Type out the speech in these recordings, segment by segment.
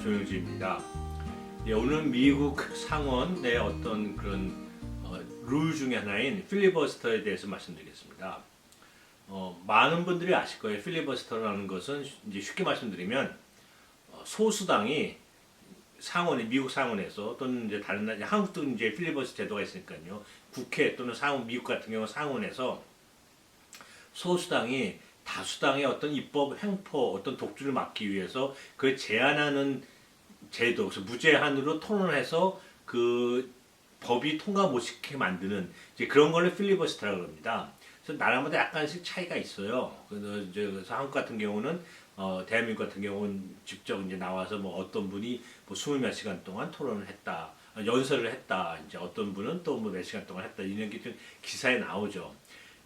조영주입니다. 예, 오늘은 미국 상원의 어떤 그런 룰 중에 하나인 필리버스터에 대해서 말씀드리겠습니다. 많은 분들이 아실 거예요. 필리버스터라는 것은 이제 쉽게 말씀드리면 소수당이 상원에 미국 상원에서 또는 이제 다른 나라 한국도 이제 필리버스터 제도가 있으니까요. 국회 또는 상원 미국 같은 경우 상원에서 소수당이 다수당의 어떤 입법 행포 어떤 독주를 막기 위해서 그걸 제한하는 제도, 그래서 무제한으로 토론해서 그 법이 통과 못 시키게 만드는 이제 그런 걸로 필리버스터라고 합니다. 그래서 나라마다 약간씩 차이가 있어요. 그래서 한국 같은 경우는 대한민국 같은 경우는 직접 이제 나와서 뭐 어떤 분이 뭐 20몇 시간 동안 토론을 했다, 연설을 했다, 이제 어떤 분은 또 뭐 몇 시간 동안 했다 이런 게 좀 기사에 나오죠.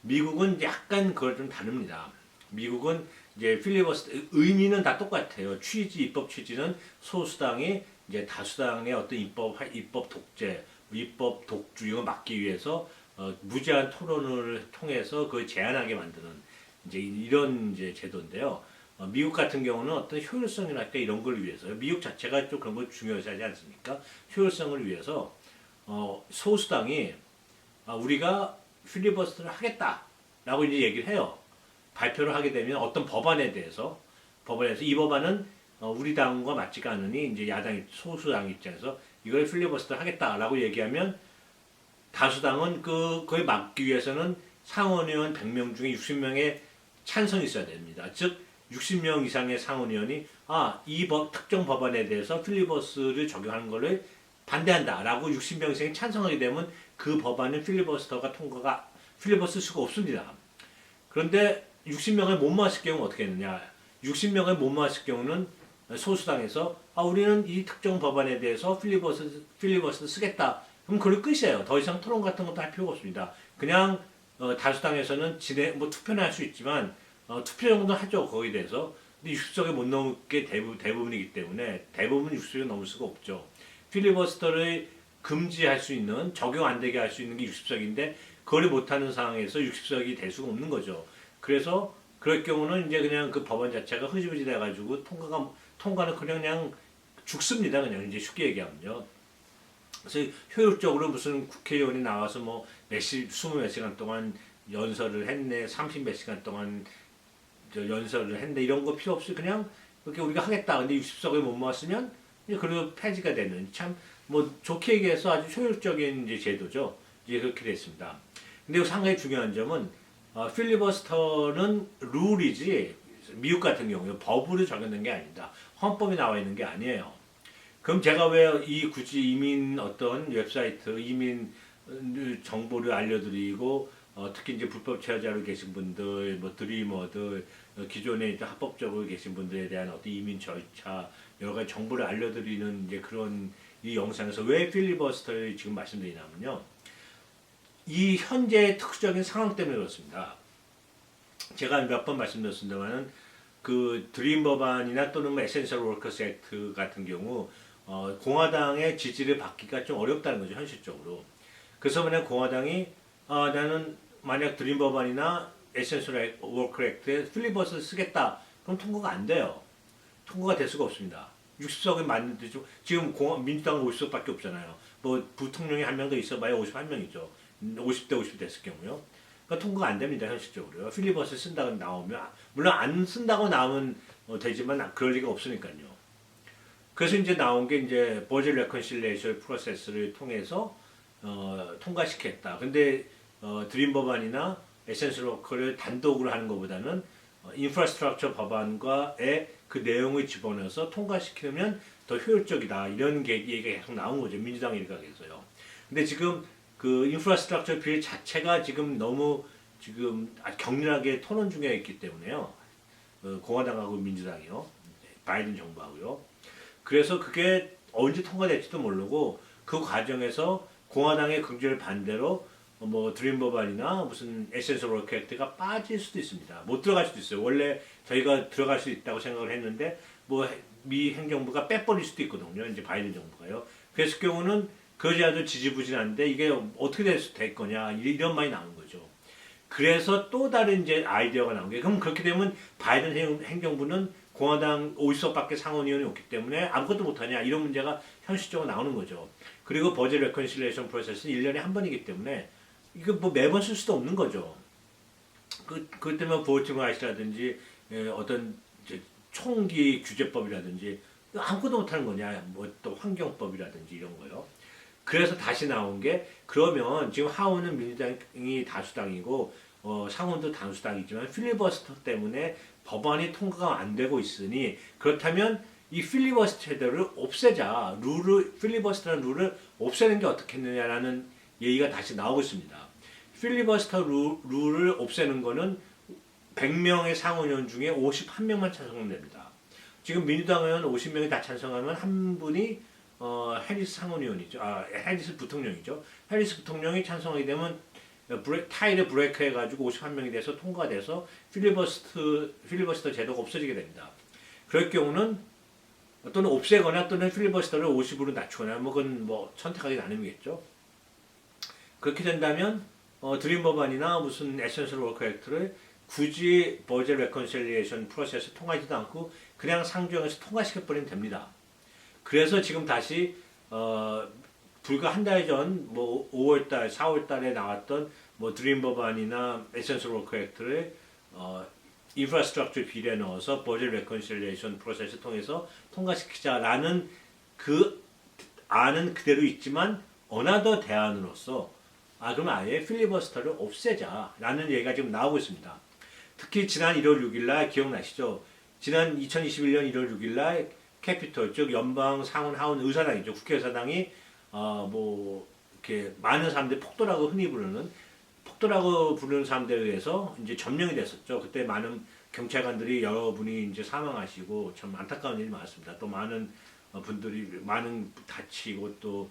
미국은 약간 그걸 좀 다릅니다. 미국은 이제 필리버스터 의미는 다 똑같아요. 취지 입법 취지는 소수당이 이제 다수당의 어떤 입법 독재, 입법 독주 이걸 막기 위해서 무제한 토론을 통해서 그걸 제한하게 만드는 이제 이런 이제 제도인데요. 미국 같은 경우는 어떤 효율성이랄까 이런 걸 위해서 미국 자체가 좀 그런 걸 중요시하지 않습니까? 효율성을 위해서 소수당이 우리가 필리버스터를 하겠다라고 이제 얘기를 해요. 발표를 하게 되면 어떤 법안에 대해서 이 법안은 우리 당과 맞지가 않으니 이제 야당 소수당 입장에서 이걸 필리버스터 하겠다라고 얘기하면 다수당은 그걸 막기 위해서는 상원의원 100명 중에 60명의 찬성이 있어야 됩니다. 즉 60명 이상의 상원의원이 이 특정 법안에 대해서 필리버스터를 적용하는 것을 반대한다라고 60명 이상이 찬성하게 되면 그 법안은 필리버스터 수가 없습니다. 그런데 60명을 못 모았을 경우는 어떻게 했느냐? 60명을 못 모았을 경우는 소수당에서 우리는 이 특정 법안에 대해서 필리버스터 쓰겠다. 그럼 그걸 끝이에요. 더 이상 토론 같은 것도 할 필요가 없습니다. 그냥 다수당에서는 투표는 할 수 있지만 투표 정도는 하죠. 거기에 대해서. 근데 60석에 못 넘게 대부분이기 때문에 대부분 60석에 넘을 수가 없죠. 필리버스터를 금지할 수 있는 적용 안 되게 할 수 있는 게 60석인데 그걸 못하는 상황에서 60석이 될 수가 없는 거죠. 그래서 그럴 경우는 이제 그냥 그 법안 자체가 흐지부지 돼가지고 통과는 그냥 죽습니다. 그냥 이제 쉽게 얘기하면요. 그래서 효율적으로 무슨 국회의원이 나와서 뭐 20몇 시간 동안 연설을 했네, 30몇 시간 동안 연설을 했네 이런 거 필요 없이 그냥 그렇게 우리가 하겠다. 근데 60석을 못 모았으면 이제 그래도 폐지가 되는 참 뭐 좋게 얘기해서 아주 효율적인 이제 제도죠. 이제 그렇게 됐습니다. 근데 상당히 중요한 점은 필리버스터는 룰이지 미국 같은 경우에 법으로 적용된 게 아닙니다. 헌법에 나와 있는 게 아니에요. 그럼 제가 왜 굳이 이민 어떤 웹사이트 이민 정보를 알려드리고 특히 이제 불법 체류자로 계신 분들, 뭐 드리머들, 기존에 이제 합법적으로 계신 분들에 대한 어떤 이민 절차 여러 가지 정보를 알려드리는 이제 그런 이 영상에서 왜 필리버스터를 지금 말씀드리냐면요. 이 현재 특수적인 상황 때문에 그렇습니다. 제가 몇 번 말씀드렸습니다만은 그 드림 법안이나 또는 뭐 에센셜 워커스 액트 같은 경우 공화당의 지지를 받기가 좀 어렵다는 거죠 현실적으로. 그래서 만약 공화당이 나는 만약 드림 법안이나 에센셜 워커 액트에 필리버스터 쓰겠다 그럼 통과가 안 돼요. 통과가 될 수가 없습니다. 60석이 맞는데 지금 민주당은 50석밖에 없잖아요. 뭐 부통령이 한 명 더 있어봐야 51명이죠. 50대 50 됐을 경우요. 그러니까 통과가 안 됩니다 현실적으로요. 필리버스터 쓴다고 나오면 물론 안 쓴다고 나오면 되지만 그럴 리가 없으니까요. 그래서 이제 나온 게 이제 버전 레컨실레이션 프로세스를 통해서 통과시켰다. 근데 드림 법안이나 에센셜 워커를 단독으로 하는 것보다는 인프라스트럭처 법안과의 그 내용을 집어넣어서 통과시키면 더 효율적이다. 이런 얘기가 계속 나온 거죠. 민주당 일각에서요. 근데 지금 그 인프라스트럭처 빌 자체가 지금 너무 격렬하게 토론 중에 있기 때문에요. 공화당하고 민주당이요. 바이든 정부하고요. 그래서 그게 언제 통과될지도 모르고 그 과정에서 공화당의 긍정을 반대로 뭐 드림 법안이나 무슨 에센셜 워커 액트가 빠질 수도 있습니다. 못 들어갈 수도 있어요. 원래 저희가 들어갈 수 있다고 생각을 했는데 뭐 미 행정부가 빼버릴 수도 있거든요. 이제 바이든 정부가요. 그랬을 경우는 그저야도 지지부진한데 이게 어떻게 될 거냐 이런 말이 나오는 거죠. 그래서 또 다른 이제 아이디어가 나온 게 그럼 그렇게 되면 바이든 행정부는 공화당 50석밖에 상원의원이 없기 때문에 아무것도 못하냐 이런 문제가 현실적으로 나오는 거죠. 그리고 버젯 레컨실레이션 프로세스는 1년에 한 번이기 때문에 이거 뭐 매번 쓸 수도 없는 거죠. 그것 때문에 보팅 라이트라든지 어떤 총기 규제법이라든지 아무것도 못하는 거냐, 뭐 또 환경법이라든지 이런 거요. 그래서 다시 나온 게 그러면 지금 하원은 민주당이 다수당이고 상원도 다수당이지만 필리버스터 때문에 법안이 통과가 안 되고 있으니 그렇다면 이 필리버스터를 없애자, 필리버스터라는 룰을 없애는 게 어떻겠느냐라는 얘기가 다시 나오고 있습니다. 필리버스터 룰을 없애는 거는 100명의 상원의원 중에 51명만 찬성하면 됩니다. 지금 민주당 의원 50명이 다 찬성하면 한 분이 해리스 상원의원이죠. 해리스 부통령이죠. 해리스 부통령이 찬성하게 되면 타일을 브레이크 해가지고 51명이 돼서 통과돼서 필리버스터 제도가 없어지게 됩니다. 그럴 경우는 또는 없애거나 또는 필리버스터를 50으로 낮추거나 그건 뭐 선택하기 나름이겠죠. 그렇게 된다면 드림 법안이나 무슨 에센셜 워커 액트를 굳이 버젯 레컨실리에이션 프로세스 통과하지도 않고 그냥 상정해서 통과시켜버리면 됩니다. 그래서 지금 다시 불과 한 달 전 뭐 5월달, 4월달에 나왔던 뭐 드림 법안이나 에센셜 워커 액트를 인프라스트럭처 비례에 넣어서 버젯 레컨실리에이션 프로세스 통해서 통과시키자라는 그 안은 그대로 있지만 어나더 대안으로서 그럼 아예 필리버스터를 없애자라는 얘기가 지금 나오고 있습니다. 특히 지난 1월 6일 날 기억나시죠? 지난 2021년 1월 6일 날 캐피톨 즉 연방 상원 하원 의사당이죠. 국회의사당이 뭐 이렇게 많은 사람들이 폭도라고 흔히 부르는 사람들에 의해서 이제 점령이 됐었죠. 그때 많은 경찰관들이 여러분이 이제 사망하시고 참 안타까운 일이 많았습니다. 또 많은 분들이 다치고 또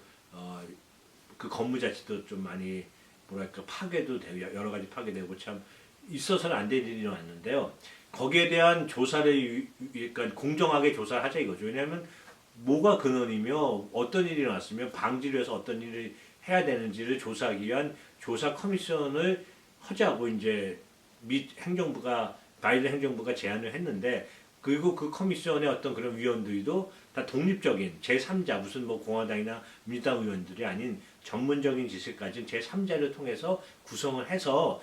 그 건물 자체도 좀 많이 뭐랄까 파괴도 되고 여러 가지 파괴되고 참 있어서는 안 될 일이 일어났는데요. 거기에 대한 조사를 그러니까 공정하게 조사를 하자 이거죠. 왜냐하면 뭐가 근원이며 어떤 일이 일어났으며 방지를 위해서 어떤 일을 해야 되는지를 조사하기 위한 조사 커미션을 하자고 이제 바이든 행정부가 제안을 했는데 그리고 그 커미션의 어떤 그런 위원들도 다 독립적인 제3자 무슨 뭐 공화당이나 민주당 의원들이 아닌 전문적인 지식 가진 제3자를 통해서 구성을 해서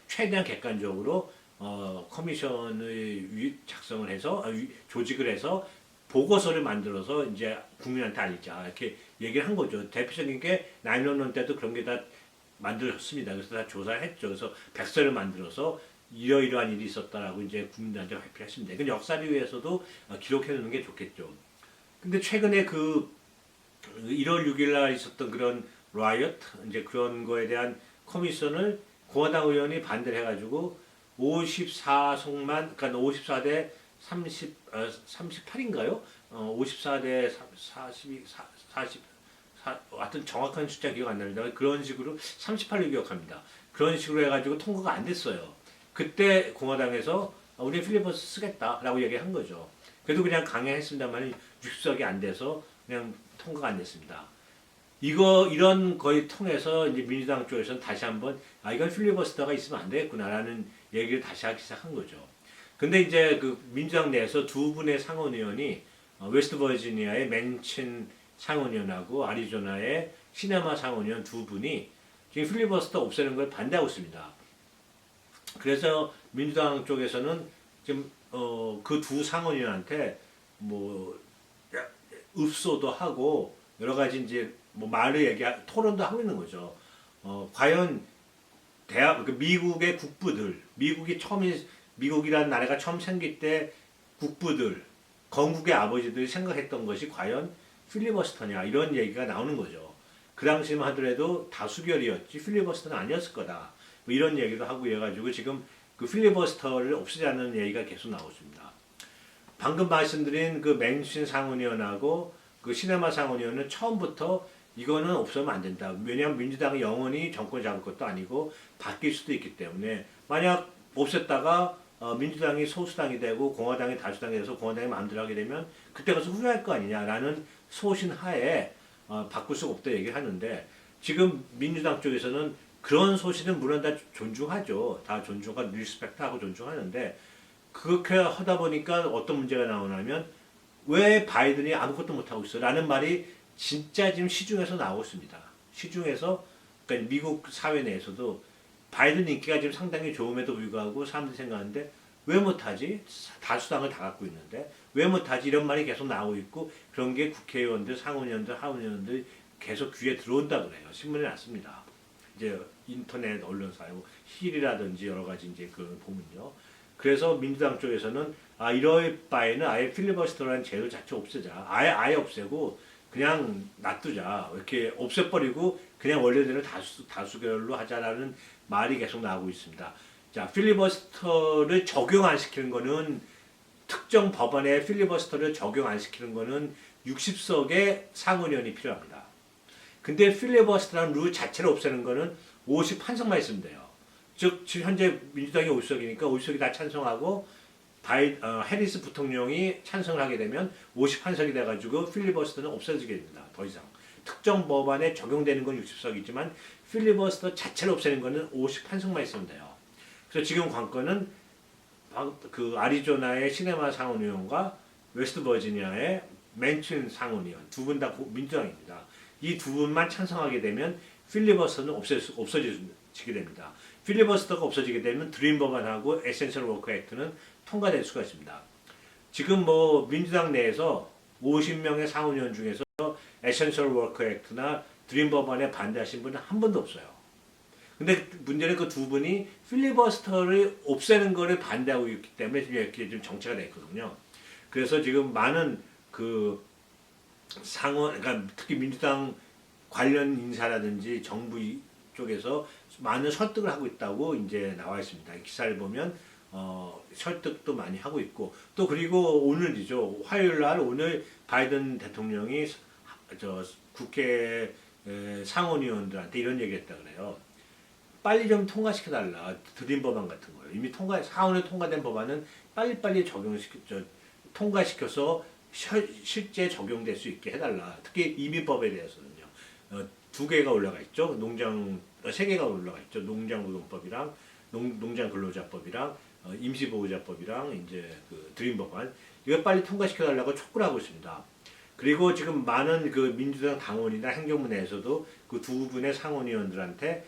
최대한 객관적으로 커미션을 작성을 해서 조직을 해서 보고서를 만들어서 이제 국민한테 알리자 이렇게 얘기를 한 거죠. 대표적인 게 9/11 때도 그런 게 다 만들어졌습니다. 그래서 다 조사를 했죠. 그래서 백서를 만들어서 이러이러한 일이 있었다라고 이제 국민들한테 발표했습니다. 이건 역사를 위해서도 기록해 두는 게 좋겠죠. 근데 최근에 그 1월 6일 날 있었던 그런 라이엇 이제 그런 거에 대한 커미션을 공화당 의원이 반대를 해가지고 54석만 그러니까 54대 38인가요? 54대 ha여튼 정확한 숫자 기억 안 나는데 그런 식으로 38로 기억합니다. 그런 식으로 해가지고 통과가 안 됐어요. 그때 공화당에서 우리 필리버스터 쓰겠다라고 얘기한 거죠. 그래도 그냥 강행했습니다만 60석이 안 돼서 그냥 통과가 안 됐습니다. 이런 거의 통해서 이제 민주당 쪽에서는 다시 한번 이건 필리버스터가 있으면 안 되겠구나라는 얘기를 다시 하기 시작한 거죠. 근데 이제 그 민주당 내에서 두 분의 상원의원이 웨스트 버지니아의 맨친 상원의원하고 아리조나의 시네마 상원의원 두 분이 지금 필리버스터 없애는 걸 반대하고 있습니다. 그래서 민주당 쪽에서는 지금 그 두 상원의원한테 뭐 읍소도 하고 여러 가지 이제 뭐 토론도 하고 있는 거죠. 과연 미국의 국부들, 미국이라는 나라가 처음 생길 때 국부들, 건국의 아버지들이 생각했던 것이 과연 필리버스터냐 이런 얘기가 나오는 거죠. 그 당시만 하더라도 다수결이었지 필리버스터는 아니었을 거다. 뭐 이런 얘기도 하고 해가지고 지금 그 필리버스터를 없애자는 얘기가 계속 나오고 있습니다. 방금 말씀드린 그 맨신 상원의원하고 그 시네마 상원의원은 처음부터 이거는 없으면 안 된다. 왜냐하면 민주당이 영원히 정권 잡을 것도 아니고 바뀔 수도 있기 때문에 만약 없앴다가 민주당이 소수당이 되고 공화당이 다수당이 돼서 공화당이 마음대로 하게 되면 그때 가서 후회할 거 아니냐라는 소신 하에 바꿀 수가 없다 얘기를 하는데 지금 민주당 쪽에서는 그런 소신은 물론 다 존중하죠. 다 존중하고 리스펙트하고 존중하는데 그렇게 하다 보니까 어떤 문제가 나오냐면 왜 바이든이 아무것도 못하고 있어? 라는 말이 진짜 지금 시중에서 나오고 있습니다. 시중에서, 그러니까 미국 사회 내에서도 바이든 인기가 지금 상당히 좋음에도 불구하고 사람들이 생각하는데 왜 못하지? 다수당을 다 갖고 있는데 왜 못하지? 이런 말이 계속 나오고 있고 그런 게 국회의원들, 상원의원들, 하원의원들 계속 귀에 들어온다 그래요. 신문에 났습니다. 이제 인터넷 언론사에 뭐 힐이라든지 여러 가지 이제 그 보면요. 그래서 민주당 쪽에서는 이럴 바에는 아예 필리버스터라는 제도 자체 없애자. 아예 없애고 그냥 놔두자. 이렇게 없애버리고 그냥 원래대로 다수결로 하자라는 말이 계속 나오고 있습니다. 자, 필리버스터를 적용 안 시키는 거는 특정 법안에 필리버스터를 적용 안 시키는 거는 60석의 상원의원이 필요합니다. 근데 필리버스터라는 룰 자체를 없애는 거는 51석만 있으면 돼요. 즉 현재 민주당이 50석이니까 50석이 다 찬성하고 해리스 부통령이 찬성을 하게 되면 51석이 돼가지고 필리버스터는 없어지게 됩니다. 더 이상. 특정 법안에 적용되는 건 60석이지만 필리버스터 자체를 없애는 거는 51석만 있으면 돼요. 그래서 지금 관건은 그 아리조나의 시네마 상원의원과 웨스트 버지니아의 맨친 상원의원 두 분 다 민주당입니다. 이 두 분만 찬성하게 되면 필리버스터는 없어지게 됩니다. 필리버스터가 없어지게 되면 드림 법안하고 에센셜 워커 액트는 통과될 수가 있습니다. 지금 뭐 민주당 내에서 50명의 상원의원 중에서 에센셜 워커 액트나 드림 법안에 반대하신 분은 한 분도 없어요. 근데 문제는 그 두 분이 필리버스터를 없애는 거를 반대하고 있기 때문에 이렇게 좀 정체가 됐거든요. 그래서 지금 많은 그 그러니까 특히 민주당 관련 인사라든지 정부 쪽에서 많은 설득을 하고 있다고 이제 나와 있습니다. 기사를 보면 설득도 많이 하고 있고 또 그리고 오늘이죠. 화요일 날 오늘 바이든 대통령이 국회 상원의원들한테 이런 얘기했다 그래요. 빨리 좀 통과시켜달라. 드림 법안 같은 거예요. 이미 상원에 통과된 법안은 빨리빨리 통과시켜서 실제 적용될 수 있게 해달라. 특히 이민법에 대해서는요. 두 개가 올라가 있죠. 세 개가 올라가 있죠. 농장노동법이랑 농장근로자법이랑 임시보호자법이랑 이제 그 드림 법안. 이거 빨리 통과시켜달라고 촉구를 하고 있습니다. 그리고 지금 많은 그 민주당 당원이나 행정부 내에서도 그 두 분의 상원의원들한테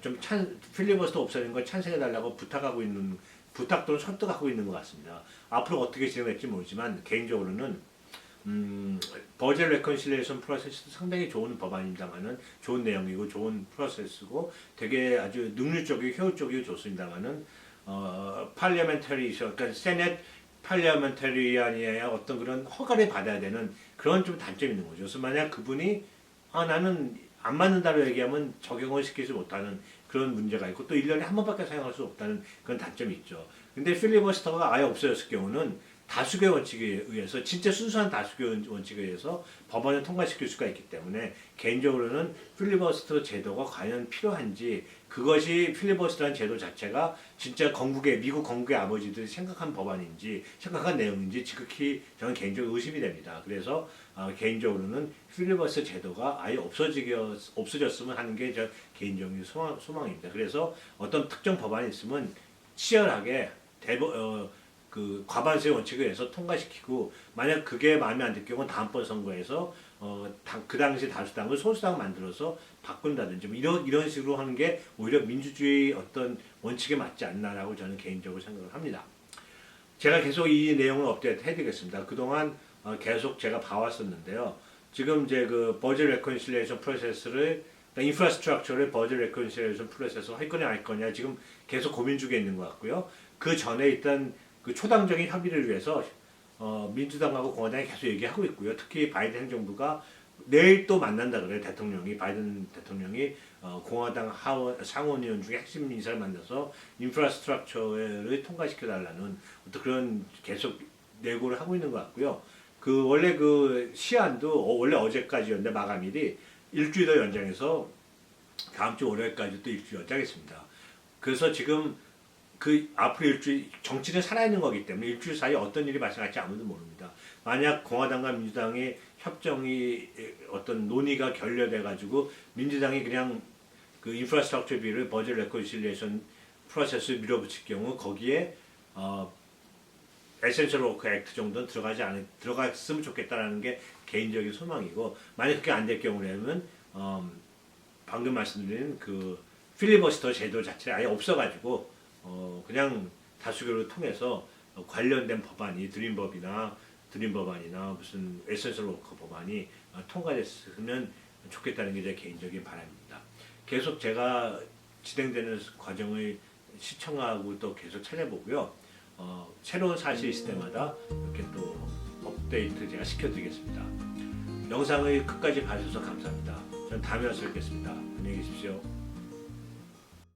좀 필리버스터 없애는 걸 찬성해달라고 부탁 또는 설득하고 있는 것 같습니다. 앞으로 어떻게 진행될지 모르지만 개인적으로는 버젯 레컨실레이션 프로세스도 상당히 좋은 법안입니다만은 좋은 내용이고 좋은 프로세스고 되게 아주 능률적이고 효율적이고 좋습니다만은 그러니까 세넷 팔리아멘터리안이의 어떤 그런 허가를 받아야 되는 그런 좀 단점이 있는 거죠. 그래서 만약 그분이 나는 안 맞는다고 얘기하면 적용을 시키지 못하는 그런 문제가 있고 또 1년에 한 번밖에 사용할 수 없다는 그런 단점이 있죠. 근데 필리버스터가 아예 없어졌을 경우는 다수결 원칙에 의해서 진짜 순수한 다수결 원칙에 의해서 법안을 통과시킬 수가 있기 때문에 개인적으로는 필리버스터 제도가 과연 필요한지 그것이 필리버스터라는 제도 자체가 진짜 미국 건국의 아버지들이 생각한 법안인지 생각한 내용인지 지극히 저는 개인적으로 의심이 됩니다. 그래서 개인적으로는 필리버스터 제도가 아예 없어졌으면 하는 게 저 개인적인 소망입니다. 그래서 어떤 특정 법안이 있으면 치열하게 그 과반수의 원칙에 의해서 통과시키고 만약 그게 마음에 안 들 경우는 다음번 선거에서 그 당시 다수당을 소수당 만들어서 바꾼다든지 뭐 이런 식으로 하는 게 오히려 민주주의 어떤 원칙에 맞지 않나라고 저는 개인적으로 생각을 합니다. 제가 계속 이 내용을 업데이트 해드리겠습니다. 그동안 계속 제가 봐왔었는데요. 지금 이제 그 버젯 레컨실레이션 프로세스를 인프라스트럭처를 버젯 레컨실레이션 프로세스로 할 거냐 안 거냐 지금 계속 고민 중에 있는 것 같고요. 그 전에 일단 그 초당적인 협의를 위해서 민주당하고 공화당이 계속 얘기하고 있고요. 특히 바이든 행정부가 내일 또 만난다 그래요. 바이든 대통령이 공화당 상원의원 중에 핵심 인사를 만나서 인프라스트럭처를 통과시켜달라는 어떤 그런 계속 내고를 하고 있는 것 같고요. 그 원래 그 시한도 원래 어제까지였는데 마감일이 일주일 더 연장해서 다음 주 월요일까지 또 일주일 연장했습니다. 그래서 지금 그 앞으로 일주일 정치는 살아있는 거기 때문에 일주일 사이에 어떤 일이 발생할지 아무도 모릅니다. 만약 공화당과 민주당의 협정이 어떤 논의가 결렬돼 가지고 민주당이 그냥 그 인프라스트럭처 비를 버젯 레컨실리에이션 프로세스에 밀어붙일 경우 거기에 에센셜 워커 액트 정도는 들어갔으면 좋겠다라는 게 개인적인 소망이고, 만약 그게 안 될 경우에는 방금 말씀드린 그 필리버스터 제도 자체가 아예 없어가지고 그냥 다수결을 통해서 관련된 법안이 드림 법안이나 무슨 에센셜 워커 법안이 통과됐으면 좋겠다는 게 제 개인적인 바람입니다. 계속 제가 진행되는 과정을 시청하고 또 계속 찾아보고요. 새로운 사실이 있을 때마다 이렇게 또 업데이트 제가 시켜드리겠습니다. 영상을 끝까지 봐주셔서 감사합니다. 저는 다음에 와서 뵙겠습니다. 안녕히 계십시오.